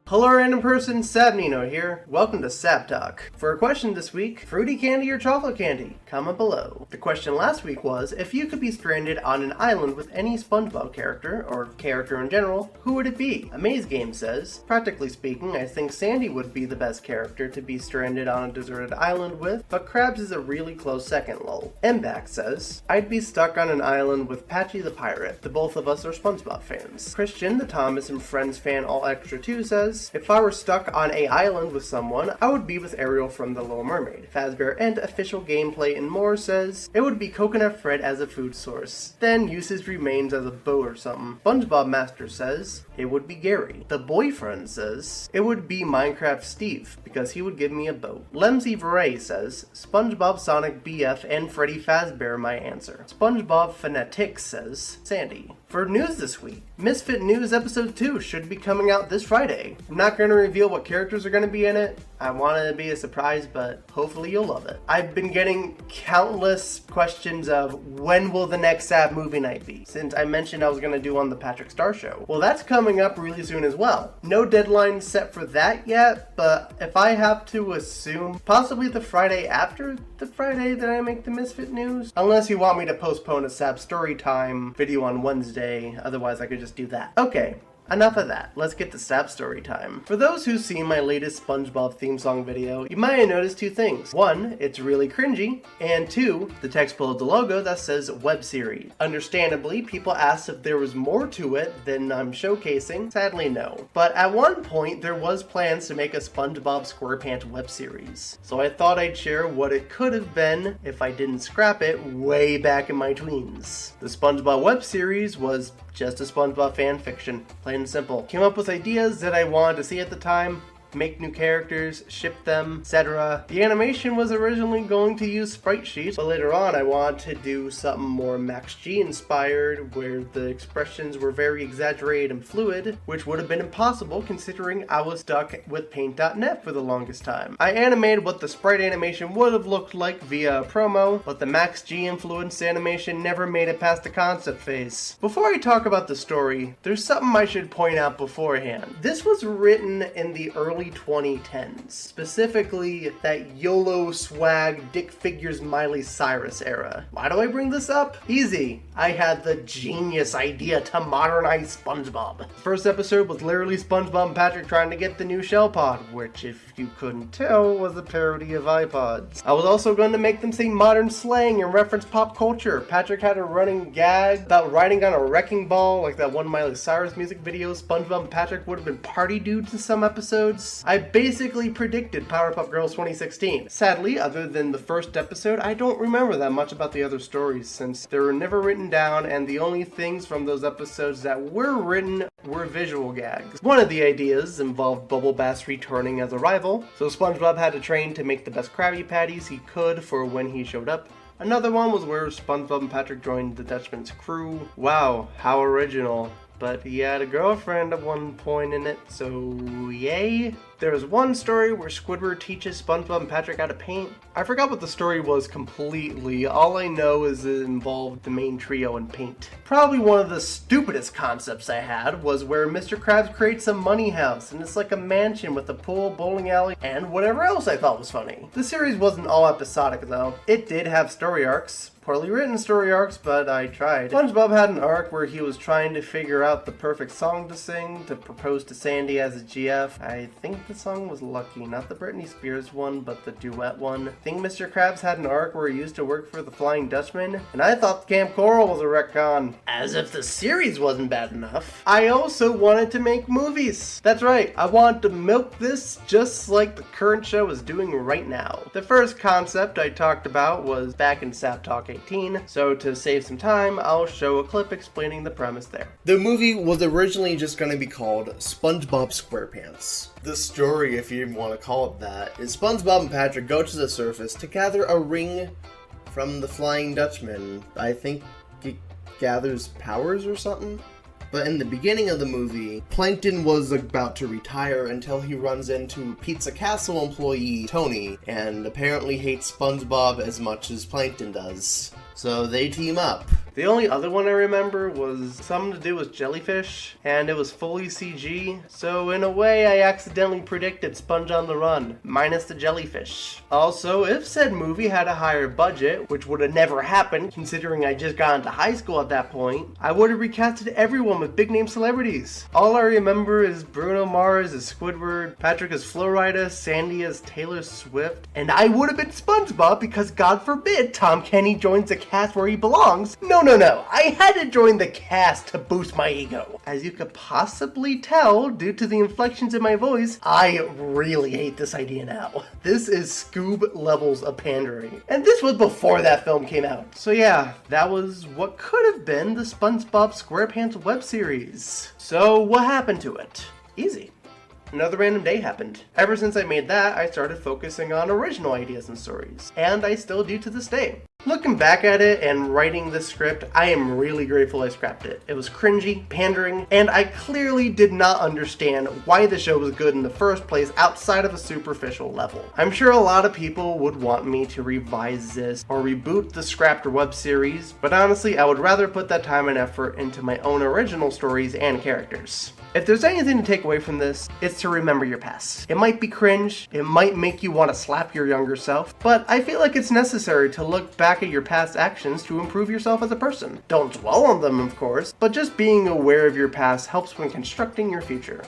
Hello random person, Sabnino here. Welcome to Sab Talk. For a question this week, fruity candy or chocolate candy? Comment below. The question last week was, if you could be stranded on an island with any SpongeBob character, or character in general, who would it be? Amaze Game says, practically speaking, I think Sandy would be the best character to be stranded on a deserted island with, but Krabs is a really close second, lol. Mback says, I'd be stuck on an island with Patchy the Pirate. The both of us are SpongeBob fans. Christian, the Thomas and Friends fan all extra too, says, if I were stuck on a island with someone, I would be with Ariel from The Little Mermaid. Fazbear and Official Gameplay and More says, it would be Coconut Fred as a food source. Then use his remains as a boat or something. SpongeBob Master says, it would be Gary. The Boyfriend says, it would be Minecraft Steve, because he would give me a boat. Lemsy Veray says, SpongeBob Sonic BF and Freddy Fazbear my answer. SpongeBob Fanatic says, Sandy. For news this week, Misfit News Episode 2 should be coming out this Friday. I'm not going to reveal what characters are going to be in it. I want it to be a surprise, but hopefully you'll love it. I've been getting countless questions of when will the next Sab movie night be, since I mentioned I was going to do on the Patrick Star Show. Well, that's coming up really soon as well. No deadline set for that yet, but if I have to assume, possibly the Friday after the Friday that I make the Misfit News. Unless you want me to postpone a Sab Storytime video on Wednesday, otherwise I could just do that. Okay. Enough of that. Let's get to Sab story time. For those who've seen my latest SpongeBob theme song video, you might have noticed two things. One, it's really cringy, and two, the text below the logo that says web series. Understandably, people asked if there was more to it than I'm showcasing. Sadly, no. But at one point, there was plans to make a SpongeBob SquarePants web series. So I thought I'd share what it could have been if I didn't scrap it way back in my tweens. The SpongeBob web series was just a SpongeBob fan fiction, plain and simple. Came up with ideas that I wanted to see at the time, make new characters, ship them, etc. The animation was originally going to use sprite sheets, but later on I wanted to do something more Max G inspired, where the expressions were very exaggerated and fluid, which would have been impossible considering I was stuck with Paint.net for the longest time. I animated what the sprite animation would have looked like via a promo, but the Max G influenced animation never made it past the concept phase. Before I talk about the story, there's something I should point out beforehand. This was written in the early 2010s, specifically that YOLO swag Dick Figures Miley Cyrus era. Why do I bring this up? Easy. I had the genius idea to modernize SpongeBob. First episode was literally SpongeBob and Patrick trying to get the new Shell Pod, which if you couldn't tell was a parody of iPods. I was also going to make them say modern slang and reference pop culture. Patrick had a running gag about riding on a wrecking ball like that one Miley Cyrus music video. SpongeBob and Patrick would have been party dudes in some episodes. I basically predicted Powerpuff Girls 2016. Sadly, other than the first episode, I don't remember that much about the other stories since they were never written down and the only things from those episodes that were written were visual gags. One of the ideas involved Bubble Bass returning as a rival, so SpongeBob had to train to make the best Krabby Patties he could for when he showed up. Another one was where SpongeBob and Patrick joined the Dutchman's crew. Wow, how original. But he had a girlfriend at one point in it, so yay. There was one story where Squidward teaches SpongeBob and Patrick how to paint. I forgot what the story was completely. All I know is it involved the main trio and paint. Probably one of the stupidest concepts I had was where Mr. Krabs creates a money house, and it's like a mansion with a pool, bowling alley, and whatever else I thought was funny. The series wasn't all episodic though. It did have story arcs. Poorly written story arcs, but I tried. SpongeBob had an arc where he was trying to figure out the perfect song to sing to propose to Sandy as a GF. I think the song was Lucky, not the Britney Spears one, but the duet one. I think Mr. Krabs had an arc where he used to work for the Flying Dutchman, and I thought Camp Coral was a retcon. As if the series wasn't bad enough. I also wanted to make movies. That's right, I wanted to milk this just like the current show is doing right now. The first concept I talked about was back in Sab Talk 18, so to save some time, I'll show a clip explaining the premise there. The movie was originally just going to be called SpongeBob SquarePants. The story, if you want to call it that, is SpongeBob and Patrick go to the surface to gather a ring from the Flying Dutchman. I think it gathers powers or something? But in the beginning of the movie, Plankton was about to retire until he runs into Pizza Castle employee Tony, and apparently hates SpongeBob as much as Plankton does. So they team up. The only other one I remember was something to do with jellyfish, and it was fully CG, so in a way I accidentally predicted Sponge on the Run, minus the jellyfish. Also, if said movie had a higher budget, which would have never happened considering I just got into high school at that point, I would have recasted everyone with big name celebrities. All I remember is Bruno Mars as Squidward, Patrick as Florida, Sandy as Taylor Swift, and I would have been SpongeBob because God forbid Tom Kenny joins the cast where he belongs. No, I had to join the cast to boost my ego. As you could possibly tell due to the inflections in my voice, I really hate this idea now. This is Scoob levels of pandering. And this was before that film came out. So yeah, that was what could have been the SpongeBob SquarePants web series. So what happened to it? Easy. Another random day happened. Ever since I made that, I started focusing on original ideas and stories. And I still do to this day. Looking back at it and writing this script, I am really grateful I scrapped it. It was cringy, pandering, and I clearly did not understand why the show was good in the first place outside of a superficial level. I'm sure a lot of people would want me to revise this or reboot the scrapped web series, but honestly, I would rather put that time and effort into my own original stories and characters. If there's anything to take away from this, it's to remember your past. It might be cringe, it might make you want to slap your younger self, but I feel like it's necessary to look back at your past actions to improve yourself as a person. Don't dwell on them, of course, but just being aware of your past helps when constructing your future.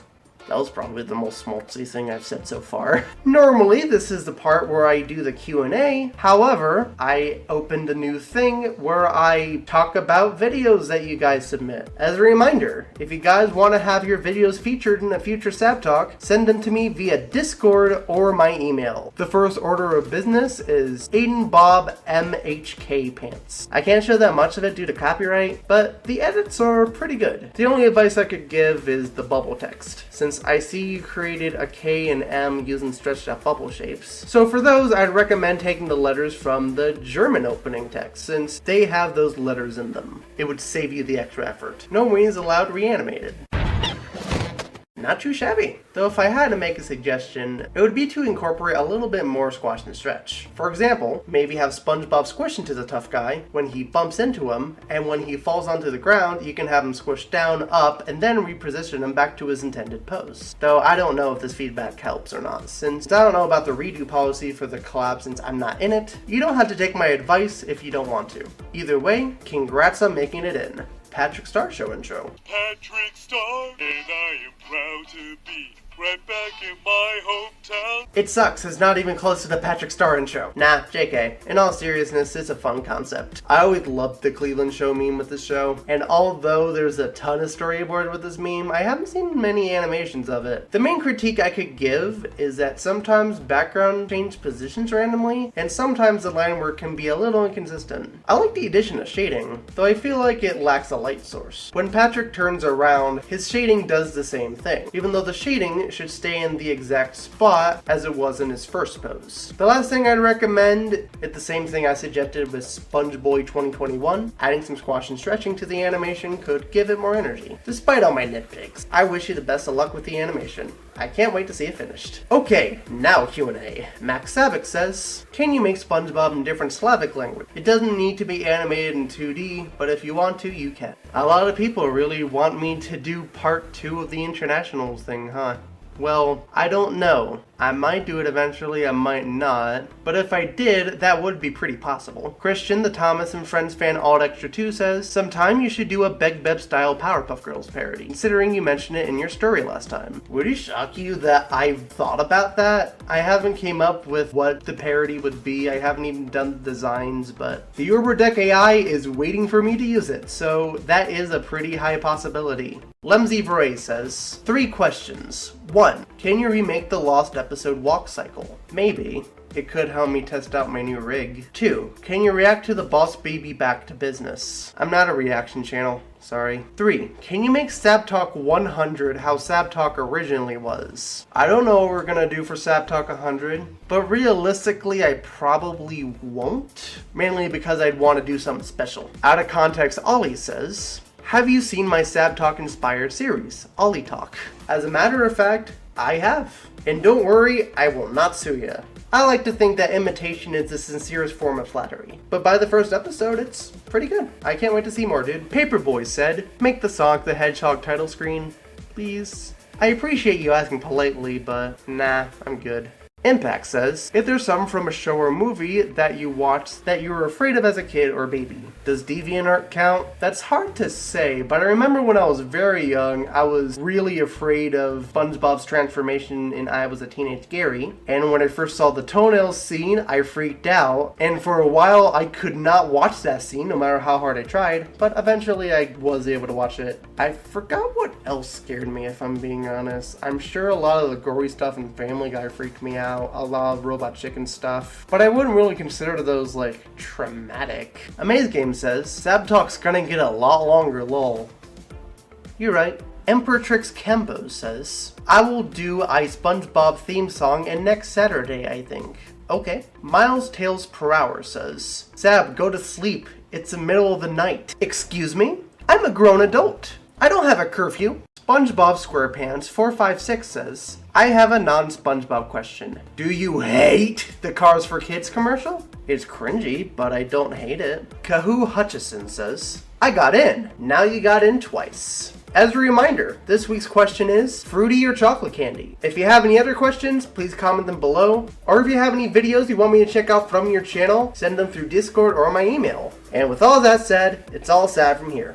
That was probably the most schmaltzy thing I've said so far. Normally, this is the part where I do the Q&A. However, I opened a new thing where I talk about videos that you guys submit. As a reminder, if you guys want to have your videos featured in a future Sab Talk, send them to me via Discord or my email. The first order of business is Aiden Bob MHK Pants. I can't show that much of it due to copyright, but the edits are pretty good. The only advice I could give is the bubble text, since I see you created a K and M using stretched out bubble shapes. So for those, I'd recommend taking the letters from the German opening text, since they have those letters in them. It would save you the extra effort. No wings allowed reanimated. Not too shabby. Though if I had to make a suggestion, it would be to incorporate a little bit more squash and stretch. For example, maybe have SpongeBob squish into the tough guy when he bumps into him, and when he falls onto the ground, you can have him squish down, up, and then reposition him back to his intended pose. Though I don't know if this feedback helps or not, since I don't know about the redo policy for the collab since I'm not in it. You don't have to take my advice if you don't want to. Either way, congrats on making it in. Patrick Star Show intro. Patrick Star, and I am proud to be right back in my hometown. It sucks, it's not even close to the Patrick Star intro. Nah, JK. In all seriousness, it's a fun concept. I always loved the Cleveland Show meme with this show, and although there's a ton of storyboard with this meme, I haven't seen many animations of it. The main critique I could give is that sometimes background change positions randomly, and sometimes the line work can be a little inconsistent. I like the addition of shading, though I feel like it lacks a light source. When Patrick turns around, his shading does the same thing, even though the shading should stay in the exact spot as it was in his first pose. The last thing I'd recommend is the same thing I suggested with SpongeBoy 2021. Adding some squash and stretching to the animation could give it more energy. Despite all my nitpicks, I wish you the best of luck with the animation. I can't wait to see it finished. Okay, now Q&A. Max Savick says, can you make SpongeBob in different Slavic language? It doesn't need to be animated in 2D, but if you want to, you can. A lot of people really want me to do part 2 of the internationals thing, huh? Well, I don't know. I might do it eventually, I might not. But if I did, that would be pretty possible. Christian, the Thomas and Friends fan Alt Extra 2 says, sometime you should do a Beg Beb style Powerpuff Girls parody, considering you mentioned it in your story last time. Would it shock you that I've thought about that? I haven't came up with what the parody would be, I haven't even done the designs, but the Uberdeck AI is waiting for me to use it, so that is a pretty high possibility. Lemsy Veray says, 3 questions. 1. Can you remake the Lost episode walk cycle? Maybe. It could help me test out my new rig. 2. Can you react to the Boss Baby Back to Business? I'm not a reaction channel. Sorry. 3. Can you make Sab Talk 100 how Sab Talk originally was? I don't know what we're gonna do for Sab Talk 100, but realistically I probably won't. Mainly because I'd want to do something special. Out of context, Ollie says, have you seen my Sab Talk inspired series, Ollie Talk? As a matter of fact, I have. And don't worry, I will not sue you. I like to think that imitation is the sincerest form of flattery. But by the first episode, it's pretty good. I can't wait to see more, dude. Paperboy said, make the Sonic the Hedgehog title screen, please. I appreciate you asking politely, but nah, I'm good. Impact says, if there's some from a show or movie that you watched that you were afraid of as a kid or baby, does DeviantArt count? That's hard to say, but I remember when I was very young, I was really afraid of SpongeBob's transformation in I Was a Teenage Gary, and when I first saw the toenails scene, I freaked out, and for a while I could not watch that scene no matter how hard I tried, but eventually I was able to watch it. I forgot what else scared me, if I'm being honest. I'm sure a lot of the gory stuff in Family Guy freaked me out. A lot of Robot Chicken stuff, but I wouldn't really consider those like traumatic. Amaze Game says, Sab Talk's gonna get a lot longer, lol. You're right. Emperortrix Kembo says, I will do a SpongeBob theme song and next Saturday, I think. Okay. Miles Tales Per Hour says, Sab, go to sleep. It's the middle of the night. Excuse me? I'm a grown adult. I don't have a curfew. SpongeBob SquarePants 456 says, I have a non-SpongeBob question. Do you hate the Cars for Kids commercial? It's cringy, but I don't hate it. Kahoo Hutchison says, I got in. Now you got in twice. As a reminder, this week's question is, fruity or chocolate candy? If you have any other questions, please comment them below. Or if you have any videos you want me to check out from your channel, send them through Discord or my email. And with all that said, it's all Sad from here.